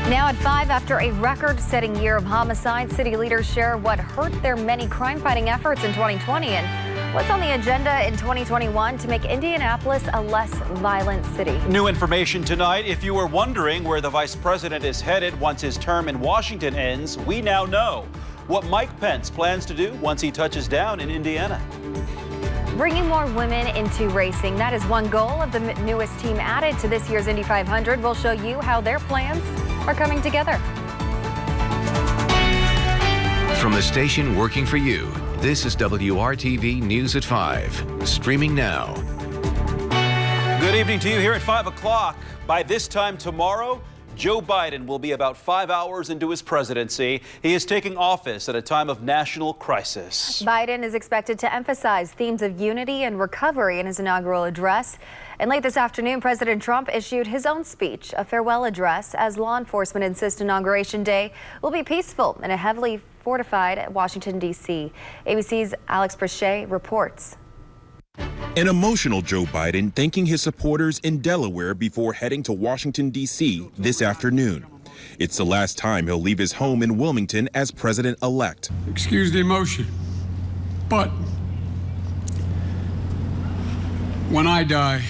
Now at 5, after a record-setting year of homicide, city leaders share what hurt their many crime-fighting efforts in 2020 and what's on the agenda in 2021 to make Indianapolis a less violent city. New information tonight. If you were wondering where the vice president is headed once his term in Washington ends, we now know what Mike Pence plans to do once he touches down in Indiana. Bringing more women into racing, that is one goal of the newest team added to this year's Indy 500. We'll show you how their plans are coming together. From the station working for you, this is WRTV News at 5, streaming now. Good evening to you here at 5 o'clock. By this time tomorrow, Joe Biden will be about 5 hours into his presidency. He is taking office at a time of national crisis. Biden is expected to emphasize themes of unity and recovery in his inaugural address. And late this afternoon, President Trump issued his own speech, a farewell address, as law enforcement insist Inauguration Day will be peaceful in a heavily fortified Washington, D.C. ABC's Alex Brachet reports. An emotional Joe Biden thanking his supporters in Delaware before heading to Washington, D.C. this afternoon. It's the last time he'll leave his home in Wilmington as president-elect. Excuse the emotion, but when I die,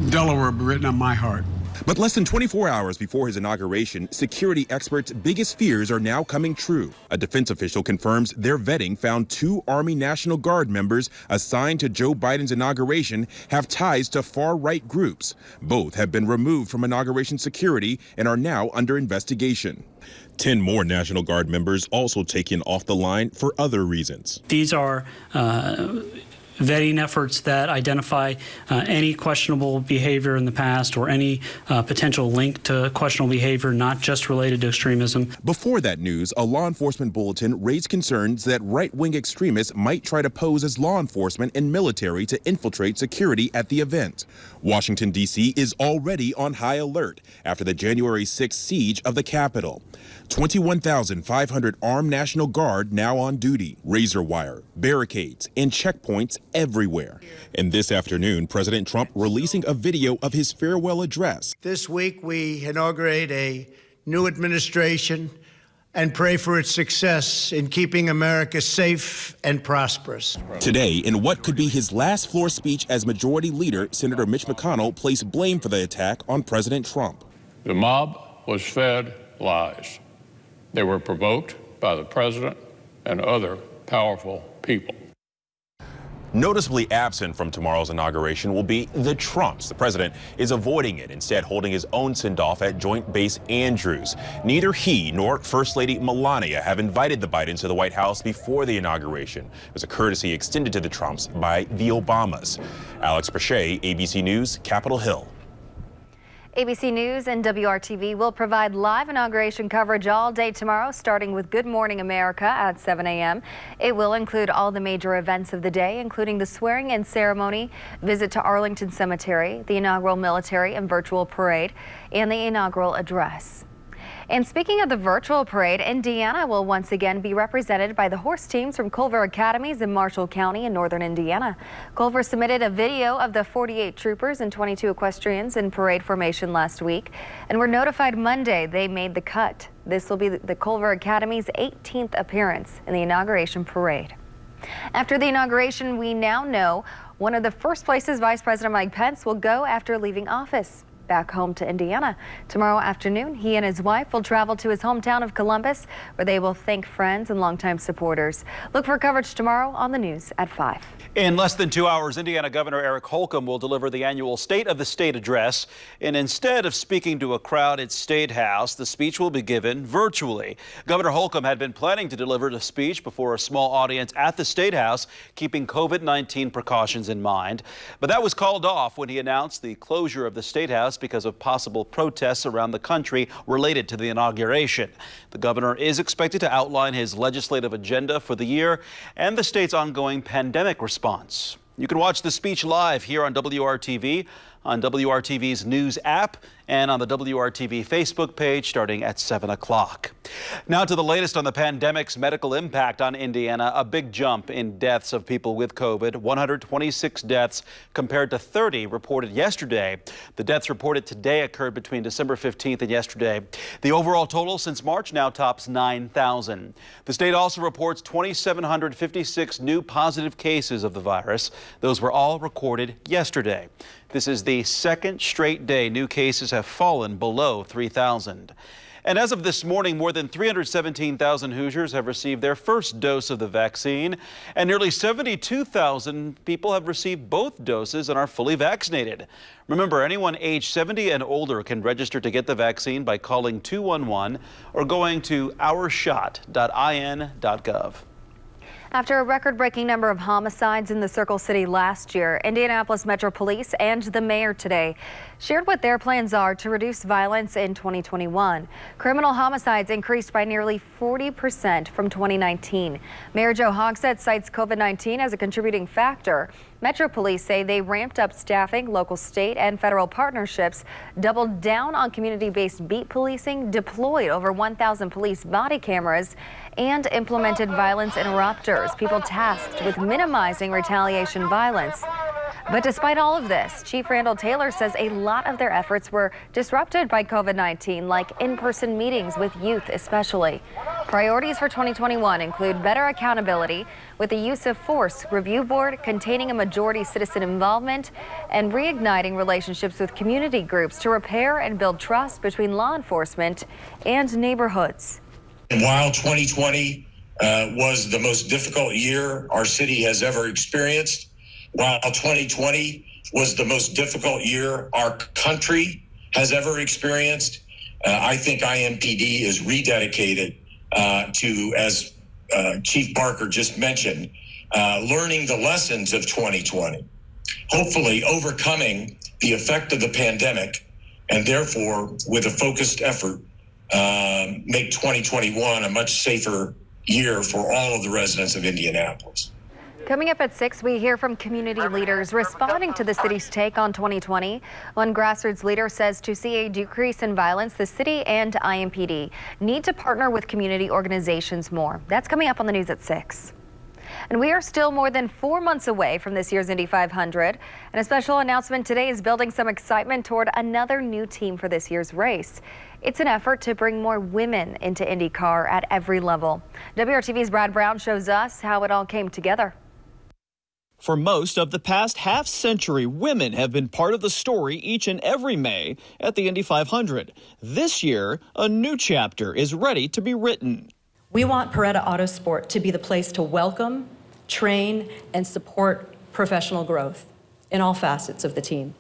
Delaware will be written on my heart. But less than 24 hours before his inauguration, security experts' biggest fears are now coming true. A defense official confirms their vetting found 2 Army National Guard members assigned to Joe Biden's inauguration have ties to far-right groups. Both have been removed from inauguration security and are now under investigation. 10 more National Guard members also taken off the line for other reasons. These are vetting efforts that identify any questionable behavior in the past or any potential link to questionable behavior not just related to extremism. Before that news, a law enforcement bulletin raised concerns that right-wing extremists might try to pose as law enforcement and military to infiltrate security at the event. Washington, D.C. is already on high alert after the January 6th siege of the Capitol. 21,500 armed National Guard now on duty, razor wire, barricades, and checkpoints everywhere. And this afternoon, President Trump releasing a video of his farewell address. This week, we inaugurate a new administration and pray for its success in keeping America safe and prosperous. Today, in what could be his last floor speech as Majority Leader, Senator Mitch McConnell placed blame for the attack on President Trump. The mob was fed lies. They were provoked by the president and other powerful people. Noticeably absent from tomorrow's inauguration will be the Trumps. The president is avoiding it, instead holding his own send-off at Joint Base Andrews. Neither he nor First Lady Melania have invited the Bidens to the White House before the inauguration. It was a courtesy extended to the Trumps by the Obamas. Alex Brachet, ABC News, Capitol Hill. ABC News and WRTV will provide live inauguration coverage all day tomorrow, starting with Good Morning America at 7 a.m. It will include all the major events of the day, including the swearing-in ceremony, visit to Arlington Cemetery, the inaugural military and virtual parade, and the inaugural address. And speaking of the virtual parade, Indiana will once again be represented by the horse teams from Culver Academies in Marshall County in northern Indiana. Culver submitted a video of the 48 troopers and 22 equestrians in parade formation last week and were notified Monday they made the cut. This will be the Culver Academy's 18th appearance in the inauguration parade. After the inauguration, we now know one of the first places Vice President Mike Pence will go after leaving office. Back home to Indiana. Tomorrow afternoon, he and his wife will travel to his hometown of Columbus, where they will thank friends and longtime supporters. Look for coverage tomorrow on the news at 5. In less than 2 hours, Indiana Governor Eric Holcomb will deliver the annual State of the State address. And instead of speaking to a crowd at State House, the speech will be given virtually. Governor Holcomb had been planning to deliver the speech before a small audience at the State House, keeping COVID-19 precautions in mind. But that was called off when he announced the closure of the State House because of possible protests around the country related to the inauguration. The governor is expected to outline his legislative agenda for the year and the state's ongoing pandemic response. You can watch the speech live here on WRTV on WRTV's news app and on the WRTV Facebook page starting at 7 o'clock. Now to the latest on the pandemic's medical impact on Indiana. A big jump in deaths of people with COVID. 126 deaths compared to 30 reported yesterday. The deaths reported today occurred between December 15th and yesterday. The overall total since March now tops 9,000. The state also reports 2,756 new positive cases of the virus. Those were all recorded yesterday. This is the second straight day new cases have fallen below 3,000. And as of this morning, more than 317,000 Hoosiers have received their first dose of the vaccine, and nearly 72,000 people have received both doses and are fully vaccinated. Remember, anyone age 70 and older can register to get the vaccine by calling 211 or going to ourshot.in.gov. After a record-breaking number of homicides in the Circle City last year, Indianapolis Metro Police and the mayor today shared what their plans are to reduce violence in 2021. Criminal homicides increased by nearly 40% from 2019. Mayor Joe Hogsett cites COVID-19 as a contributing factor. Metro Police say they ramped up staffing, local, state, and federal partnerships, doubled down on community-based beat policing, deployed over 1,000 police body cameras, and implemented violence interrupters, people tasked with minimizing retaliation violence. But despite all of this, Chief Randall Taylor says a lot of their efforts were disrupted by COVID-19, like in-person meetings with youth especially. Priorities for 2021 include better accountability with the use of force review board, containing a majority citizen involvement, and reigniting relationships with community groups to repair and build trust between law enforcement and neighborhoods. While 2020 was the most difficult year our city has ever experienced, while 2020 was the most difficult year our country has ever experienced, I think IMPD is rededicated to, as Chief Barker just mentioned, learning the lessons of 2020, hopefully overcoming the effect of the pandemic, and therefore, with a focused effort, make 2021 a much safer year for all of the residents of Indianapolis. Coming up at 6, we hear from community leaders responding to the city's take on 2020. One grassroots leader says to see a decrease in violence, the city and IMPD need to partner with community organizations more. That's coming up on the news at 6. And we are still more than 4 months away from this year's Indy 500. And a special announcement today is building some excitement toward another new team for this year's race. It's an effort to bring more women into IndyCar at every level. WRTV's Brad Brown shows us how it all came together. For most of the past half century, women have been part of the story each and every May at the Indy 500. This year, a new chapter is ready to be written. We want Peretta Autosport to be the place to welcome, train, and support professional growth in all facets of the team.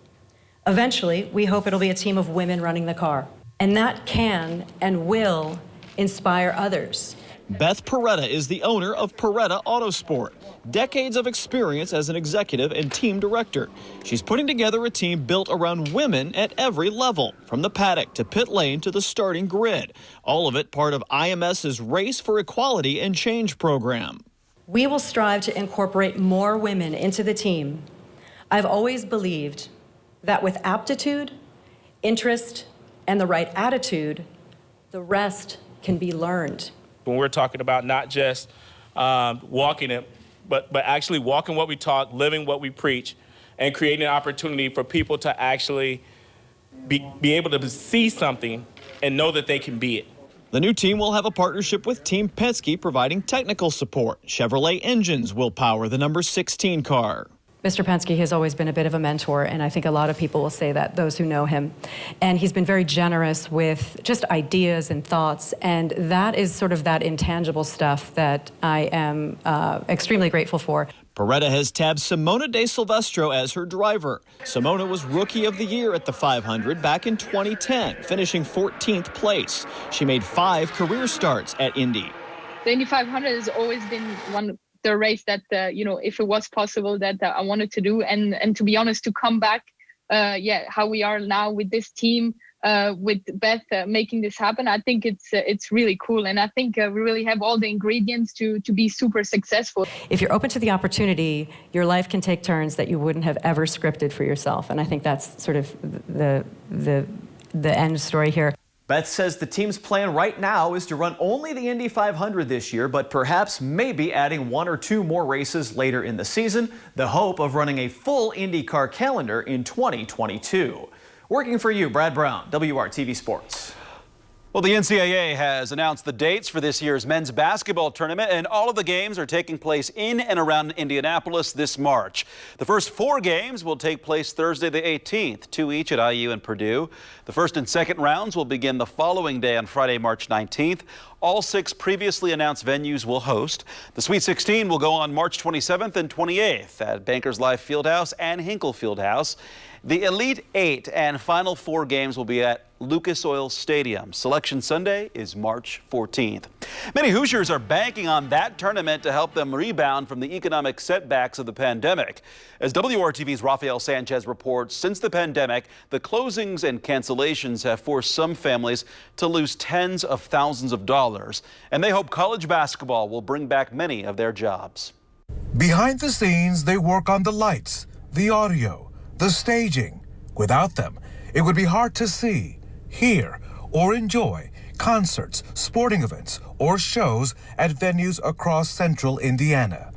Eventually, we hope it'll be a team of women running the car, and that can and will inspire others. Beth Peretta is the owner of Peretta Autosport. Decades of experience as an executive and team director. She's putting together a team built around women at every level, from the paddock to pit lane to the starting grid. All of it part of IMS's Race for Equality and Change program. We will strive to incorporate more women into the team. I've always believed that with aptitude, interest, and the right attitude, the rest can be learned. When we're talking about not just walking it, but actually walking what we talk, living what we preach, and creating an opportunity for people to actually be able to see something and know that they can be it. The new team will have a partnership with Team Penske providing technical support. Chevrolet engines will power the number 16 car. Mr. Penske has always been a bit of a mentor, and I think a lot of people will say that, those who know him. And he's been very generous with just ideas and thoughts, and that is sort of that intangible stuff that I am extremely grateful for. Peretta has tabbed Simona De Silvestro as her driver. Simona was Rookie of the Year at the 500 back in 2010, finishing 14th place. She made 5 career starts at Indy. The Indy 500 has always been the race that, if it was possible, that I wanted to do. And to be honest, to come back, how we are now with this team, with Beth making this happen. I think it's really cool, and I think we really have all the ingredients to be super successful. If you're open to the opportunity, your life can take turns that you wouldn't have ever scripted for yourself, and I think that's sort of the end story here. Beth says the team's plan right now is to run only the Indy 500 this year, but perhaps maybe adding 1 or 2 more races later in the season, the hope of running a full IndyCar calendar in 2022. Working for you, Brad Brown, WRTV Sports. Well, the NCAA has announced the dates for this year's men's basketball tournament, and all of the games are taking place in and around Indianapolis this March. The first 4 games will take place Thursday the 18th, 2 each at IU and Purdue. The first and second rounds will begin the following day on Friday, March 19th. All 6 previously announced venues will host. The Sweet 16 will go on March 27th and 28th at Bankers Life Fieldhouse and Hinkle Fieldhouse. The Elite 8 and Final 4 games will be at Lucas Oil Stadium. Selection Sunday is March 14th. Many Hoosiers are banking on that tournament to help them rebound from the economic setbacks of the pandemic. As WRTV's Rafael Sanchez reports, since the pandemic, the closings and cancellations have forced some families to lose tens of thousands of dollars, and they hope college basketball will bring back many of their jobs. Behind the scenes, they work on the lights, the audio, the staging. Without them, it would be hard to see, hear, or enjoy concerts, sporting events, or shows at venues across central Indiana.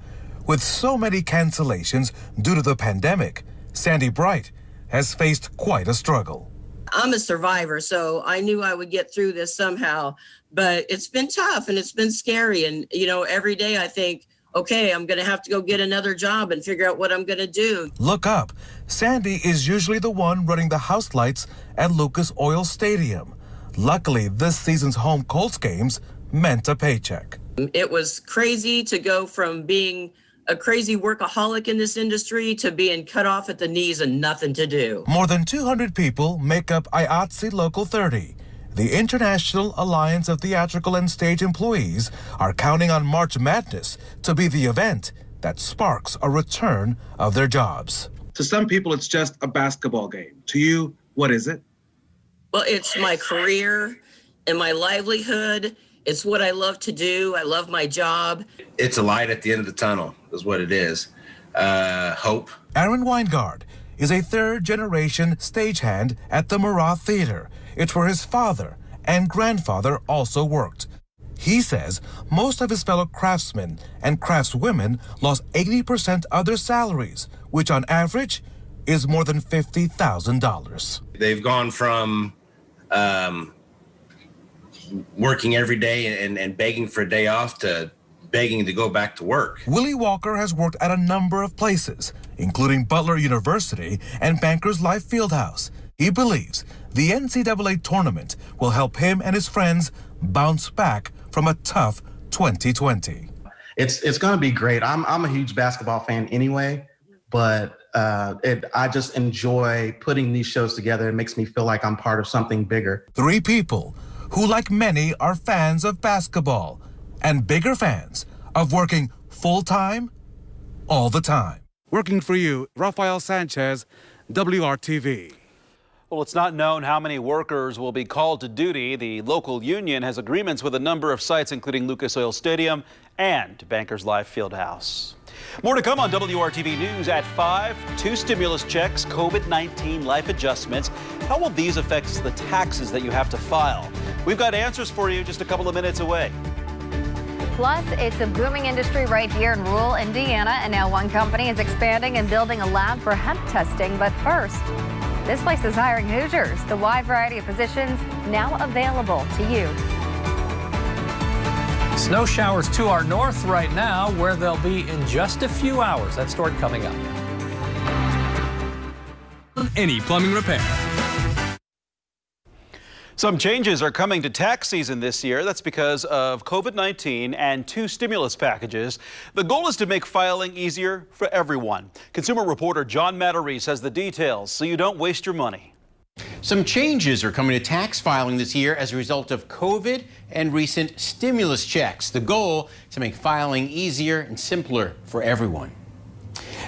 With so many cancellations due to the pandemic, Sandy Bright has faced quite a struggle. I'm a survivor, so I knew I would get through this somehow, but it's been tough and it's been scary. And, you know, every day I think, okay, I'm going to have to go get another job and figure out what I'm going to do. Look up. Sandy is usually the one running the house lights at Lucas Oil Stadium. Luckily, this season's home Colts games meant a paycheck. It was crazy to go from being a crazy workaholic in this industry to being cut off at the knees and nothing to do. More than 200 people make up IATSE Local 30. The International Alliance of Theatrical and Stage Employees are counting on March Madness to be the event that sparks a return of their jobs. To some people, it's just a basketball game. To you, what is it? Well, it's my career and my livelihood. It's what I love to do. I love my job. It's a light at the end of the tunnel, is what it is. Hope. Aaron Weingard is a third-generation stagehand at the Murat Theater. It's where his father and grandfather also worked. He says most of his fellow craftsmen and craftswomen lost 80% of their salaries, which on average is more than $50,000. They've gone from working every day and begging for a day off to begging to go back to work. Willie Walker has worked at a number of places, including Butler University and Bankers Life Fieldhouse. He believes the NCAA tournament will help him and his friends bounce back from a tough 2020. It's going to be great. I'm a huge basketball fan anyway, but I just enjoy putting these shows together. It makes me feel like I'm part of something bigger. 3 people who, like many, are fans of basketball and bigger fans of working full-time all the time. Working for you, Rafael Sanchez, WRTV. Well, it's not known how many workers will be called to duty. The local union has agreements with a number of sites, including Lucas Oil Stadium and Bankers Life Fieldhouse. More to come on WRTV News at 5. 2 stimulus checks, COVID-19 life adjustments. How will these affect the taxes that you have to file? We've got answers for you just a couple of minutes away. Plus, it's a booming industry right here in rural Indiana, and now one company is expanding and building a lab for hemp testing. But first, this place is hiring Hoosiers. The wide variety of positions now available to you. Snow showers to our north right now, where they'll be in just a few hours. That story coming up. Any plumbing repair. Some changes are coming to tax season this year. That's because of COVID-19 and 2 stimulus packages. The goal is to make filing easier for everyone. Consumer reporter John Matarese has the details so you don't waste your money. Some changes are coming to tax filing this year as a result of COVID and recent stimulus checks. The goal to make filing easier and simpler for everyone.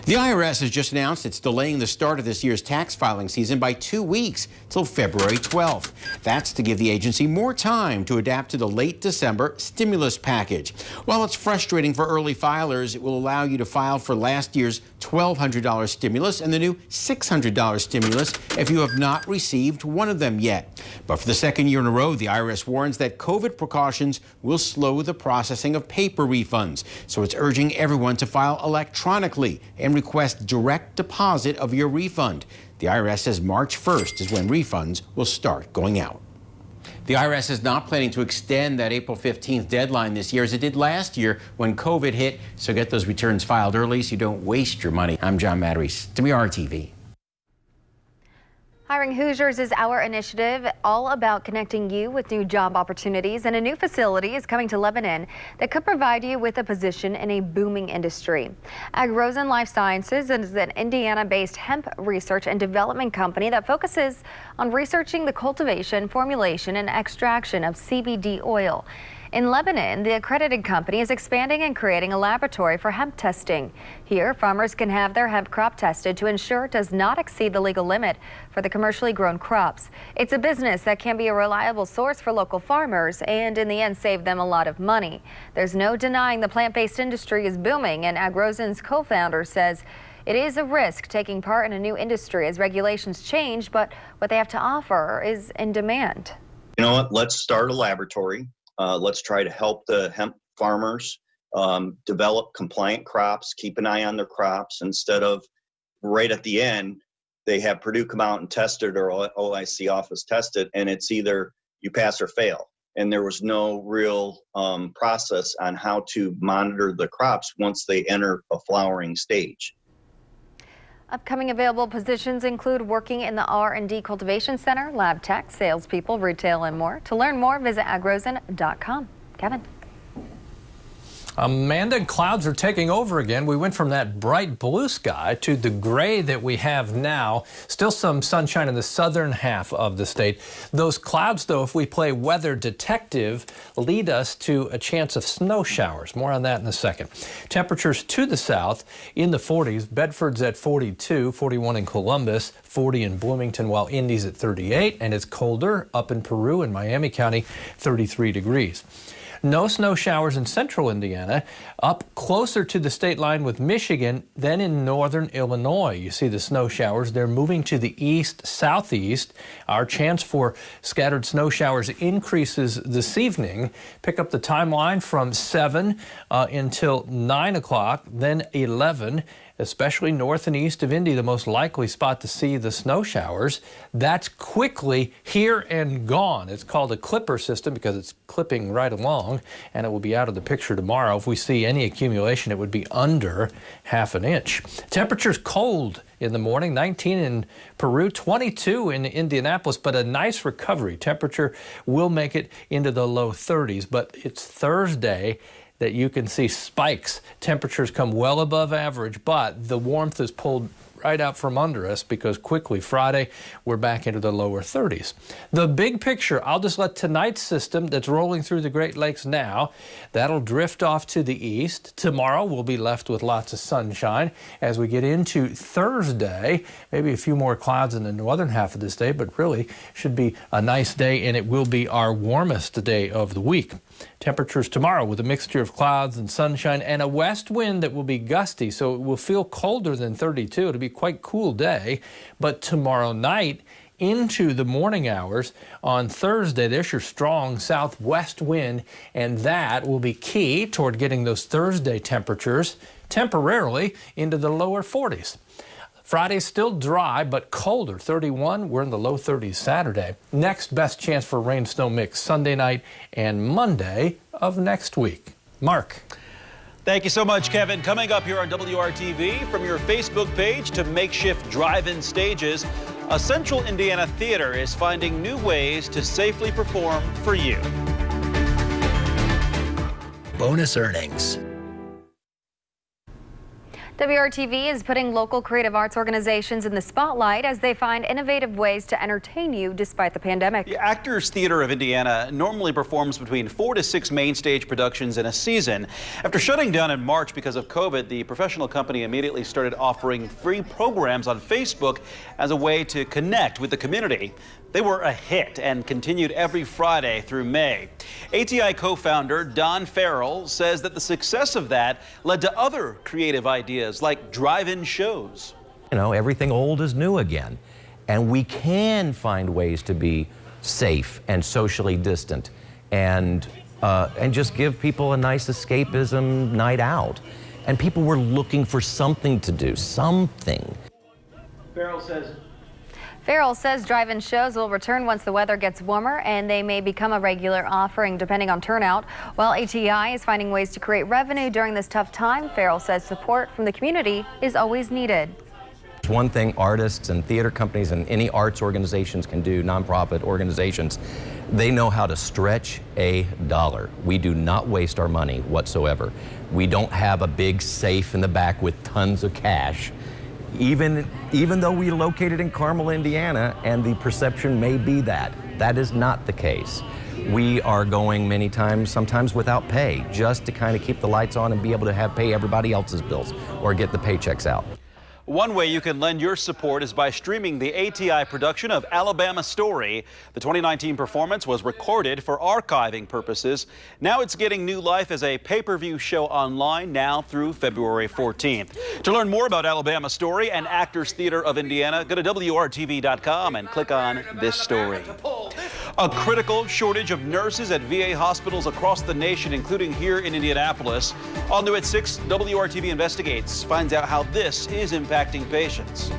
The IRS has just announced it's delaying the start of this year's tax filing season by 2 weeks till February 12th. That's to give the agency more time to adapt to the late December stimulus package. While it's frustrating for early filers, it will allow you to file for last year's $1,200 stimulus and the new $600 stimulus if you have not received one of them yet. But for the second year in a row, the IRS warns that COVID precautions will slow the processing of paper refunds. So it's urging everyone to file electronically and request direct deposit of your refund. The IRS says March 1st is when refunds will start going out. The IRS is not planning to extend that April 15th deadline this year as it did last year when COVID hit. So get those returns filed early so you don't waste your money. I'm John Matarese, WRTV. Hiring Hoosiers is our initiative all about connecting you with new job opportunities, and a new facility is coming to Lebanon that could provide you with a position in a booming industry. AgRosen Life Sciences is an Indiana-based hemp research and development company that focuses on researching the cultivation, formulation, and extraction of CBD oil. In Lebanon, the accredited company is expanding and creating a laboratory for hemp testing. Here, farmers can have their hemp crop tested to ensure it does not exceed the legal limit for the commercially grown crops. It's a business that can be a reliable source for local farmers and in the end save them a lot of money. There's no denying the plant-based industry is booming, and AgRosen's co-founder says it is a risk taking part in a new industry as regulations change, but what they have to offer is in demand. You know what? Let's start a laboratory. Let's try to help the hemp farmers develop compliant crops, keep an eye on their crops instead of right at the end, they have Purdue come out and test it or OIC office test it, and it's either you pass or fail. And there was no real process on how to monitor the crops once they enter a flowering stage. Upcoming available positions include working in the R&D Cultivation Center, lab tech, salespeople, retail, and more. To learn more, visit agrosen.com. Kevin. Amanda, clouds are taking over again. We went from that bright blue sky to the gray that we have now. Still some sunshine in the southern half of the state. Those clouds, though, if we play weather detective, lead us to a chance of snow showers. More on that in a second. Temperatures to the south in the 40s. Bedford's at 42, 41 in Columbus, 40 in Bloomington, while Indy's at 38. And it's colder up in Peru and Miami County, 33 degrees. No snow showers in central Indiana, up closer to the state line with Michigan than in northern Illinois. You see the snow showers. They're moving to the east-southeast. Our chance for scattered snow showers increases this evening. Pick up the timeline from 7 until 9 o'clock, then 11. Especially north and east of Indy, the most likely spot to see the snow showers. That's quickly here and gone. It's called a clipper system because it's clipping right along, and it will be out of the picture tomorrow. If we see any accumulation, it would be under half an inch. Temperatures cold in the morning, 19 in Peru, 22 in Indianapolis, but a nice recovery. Temperature will make it into the low 30s, but it's Thursday that you can see spikes. Temperatures come well above average, but the warmth is pulled right out from under us because quickly Friday we're back into the lower 30s. The big picture, I'll just let tonight's system that's rolling through the Great Lakes now, that'll drift off to the east. Tomorrow we'll be left with lots of sunshine. As we get into Thursday, maybe a few more clouds in the northern half of this day, but really should be a nice day, and it will be our warmest day of the week. Temperatures tomorrow with a mixture of clouds and sunshine and a west wind that will be gusty, so it will feel colder than 32. It'll be quite a cool day, but tomorrow night into the morning hours on Thursday, there's your strong southwest wind, and that will be key toward getting those Thursday temperatures temporarily into the lower 40s. Friday's still dry, but colder, 31. We're in the low 30s Saturday. Next best chance for rain-snow mix Sunday night and Monday of next week. Mark. Thank you so much, Kevin. Coming up here on WRTV, from your Facebook page to makeshift drive-in stages, a Central Indiana theater is finding new ways to safely perform for you. Bonus earnings. WRTV is putting local creative arts organizations in the spotlight as they find innovative ways to entertain you despite the pandemic. The Actors Theater of Indiana normally performs between 4 to 6 main stage productions in a season. After shutting down in March because of COVID, the professional company immediately started offering free programs on Facebook as a way to connect with the community. They were a hit and continued every Friday through May. ATI co-founder Don Farrell says that the success of that led to other creative ideas like drive-in shows. You know, everything old is new again, and we can find ways to be safe and socially distant and just give people a nice escapism night out. And people were looking for something to do, something. Farrell says drive-in shows will return once the weather gets warmer, and they may become a regular offering depending on turnout. While ATI is finding ways to create revenue during this tough time, Farrell says support from the community is always needed. One thing artists and theater companies and any arts organizations can do, nonprofit organizations, they know how to stretch a dollar. We do not waste our money whatsoever. We don't have a big safe in the back with tons of cash. Even though we're located in Carmel, Indiana, and the perception may be that is not the case. We are going many times, sometimes without pay, just to kind of keep the lights on and be able to pay everybody else's bills or get the paychecks out. One way you can lend your support is by streaming the ATI production of Alabama Story. The 2019 performance was recorded for archiving purposes. Now it's getting new life as a pay-per-view show online now through February 14th. To learn more about Alabama Story and Actors Theater of Indiana, go to WRTV.com and click on this story. A critical shortage of nurses at VA hospitals across the nation, including here in Indianapolis. All new at 6, WRTV Investigates finds out how this is impacting patients.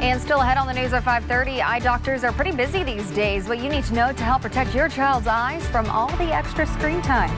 And still ahead on the news at 5:30, eye doctors are pretty busy these days. What you need to know to help protect your child's eyes from all the extra screen time.